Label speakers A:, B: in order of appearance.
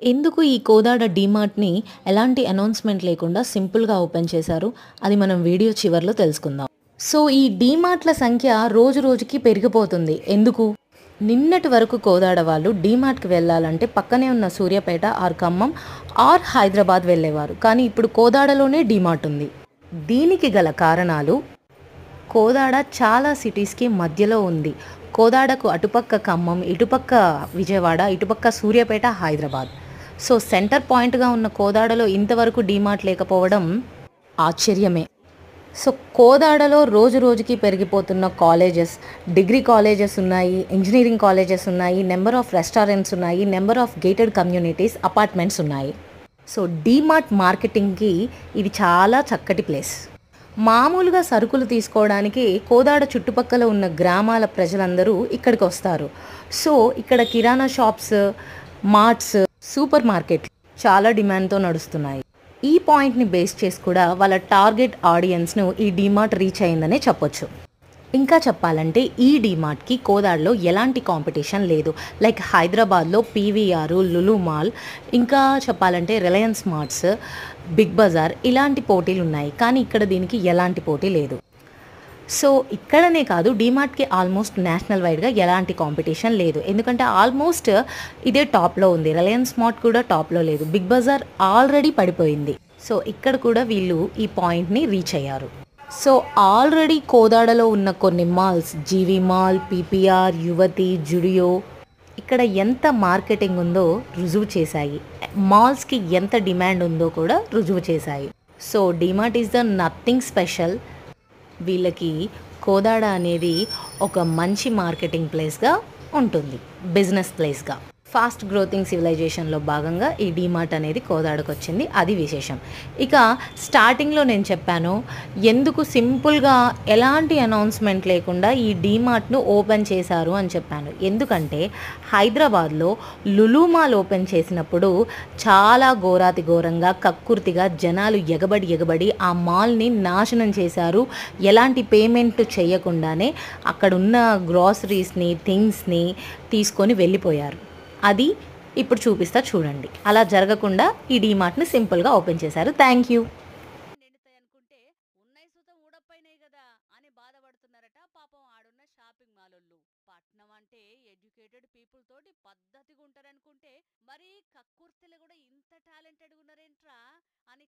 A: ఎందుకు ఈ కోదాడ డీమార్ట్‌ని ఎలాంటి అనౌన్స్‌మెంట్ లేకుండా సింపుల్‌గా ఓపెన్ చేశారు? అది మనం వీడియో చివర్లో తెలుసుకుందాం. సో, ఈ డీమార్ట్‌ల సంఖ్య రోజు రోజుకి పెరిగిపోతుంది. ఎందుకు? నిన్నటి వరకు కోదాడ వాళ్ళు డీమార్ట్‌కి వెళ్ళాలంటే పక్కనే ఉన్న సూర్యాపేట ఆర్ ఖమ్మం ఆర్ హైదరాబాద్ వెళ్ళేవారు. కానీ ఇప్పుడు కోదాడలోనే డీమార్ట్ ఉంది. దీనికి గల కారణాలు కోదాడ చాలా సిటీస్‌కి మధ్యలో ఉంది. కోదాడకు అటుపక్క ఖమ్మం, ఇటుపక్క విజయవాడ, ఇటుపక్క సూర్యాపేట, హైదరాబాద్. సో, సెంటర్ పాయింట్‌గా ఉన్న కోదాడలో ఇంతవరకు డీమార్ట్ లేకపోవడం ఆశ్చర్యమే. సో, కోదాడలో రోజు రోజుకి పెరిగిపోతున్న కాలేజెస్, డిగ్రీ కాలేజెస్ ఉన్నాయి, ఇంజినీరింగ్ కాలేజెస్ ఉన్నాయి, నెంబర్ ఆఫ్ రెస్టారెంట్స్ ఉన్నాయి, number of gated communities, apartments ఉన్నాయి. సో, డీమార్ట్ మార్కెటింగ్‌కి ఇది చాలా చక్కటి ప్లేస్. మామూలుగా సరుకులు తీసుకోవడానికి కోదాడ చుట్టుపక్కల ఉన్న గ్రామాల ప్రజలందరూ ఇక్కడికొస్తారు. సో, ఇక్కడ కిరాణా షాప్స్, మార్ట్స్, సూపర్ మార్కెట్లు చాలా డిమాండ్‌తో నడుస్తున్నాయి. ఈ పాయింట్‌ని బేస్ చేసి కూడా వాళ్ళ టార్గెట్ ఆడియన్స్‌ను ఈ డీమార్ట్ రీచ్ అయిందనే చెప్పొచ్చు. ఇంకా చెప్పాలంటే ఈ డీమార్ట్‌కి కోదాడలో ఎలాంటి కాంపిటీషన్ లేదు. లైక్ హైదరాబాద్‌లో పీవీఆర్, లులు మాల్, ఇంకా చెప్పాలంటే రిలయన్స్ మార్ట్స్, బిగ్ బజార్ ఇలాంటి పోటీలున్నాయి. కానీ ఇక్కడ దీనికి ఎలాంటి పోటీ లేదు. సో, ఇక్కడనే కాదు డీమార్ట్‌కి ఆల్మోస్ట్ నేషనల్ వైడ్‌గా ఎలాంటి కాంపిటీషన్ లేదు. ఎందుకంటే ఆల్మోస్ట్ ఇదే టాప్‌లో ఉంది. రిలయన్స్ మార్ట్ కూడా టాప్‌లో లేదు. బిగ్ బజార్ ఆల్రెడీ పడిపోయింది. సో, ఇక్కడ కూడా వీళ్ళు ఈ పాయింట్‌ని రీచ్ అయ్యారు. సో, ఆల్రెడీ కోదాడలో ఉన్న కొన్ని మాల్స్ జీవీ మాల్, పీపీఆర్, యువతి, జుడియో ఇక్కడ ఎంత మార్కెటింగ్ ఉందో రుజువు చేశాయి. మాల్స్‌కి ఎంత డిమాండ్ ఉందో కూడా రుజువు చేశాయి. So, DMart is the nothing special. వీళ్ళకి కోదాడ అనేది ఒక మంచి మార్కెటింగ్ ప్లేస్‌గా ఉంటుంది. బిజినెస్ ప్లేస్‌గా. ఫాస్ట్ గ్రోతింగ్ సివిలైజేషన్‌లో భాగంగా ఈ డీమార్ట్ అనేది కోదాడకొచ్చింది. అది విశేషం. ఇక స్టార్టింగ్‌లో నేను చెప్పాను. ఎందుకు సింపుల్‌గా ఎలాంటి అనౌన్స్‌మెంట్ లేకుండా ఈ డీమార్ట్‌ను ఓపెన్ చేశారు అని చెప్పాను. ఎందుకంటే హైదరాబాద్‌లో లులు మాల్ ఓపెన్ చేసినప్పుడు చాలా ఘోరాతి ఘోరంగా, కక్కుర్తిగా జనాలు ఎగబడి ఆ మాల్‌ని నాశనం చేశారు. ఎలాంటి పేమెంట్ చేయకుండానే అక్కడున్న గ్రోసరీస్‌ని, థింగ్స్‌ని తీసుకొని వెళ్ళిపోయారు. అది ఇప్పుడు చూపిస్తా చూడండి. అలా జరగకుండా ఈ డీమార్ట్‌ని సింపుల్‌గా ఓపెన్ చేశారు. Thank you.
B: నిండుతాయనుకుంటే ఉన్నాయి సుతం ఊడకపోయినాయి కదా అని బాధపడుతున్నారట పాపం ఆడున్న షాపింగ్ మాలోళ్ళు. పట్నం అంటే ఎడ్యుకేటెడ్ పీపుల్ తోటి పద్ధతిగా ఉంటారనుకుంటే మరి కక్కుర్తిలో కూడా ఇంత టాలెంటెడ్ ఉన్నారేంట్రా అని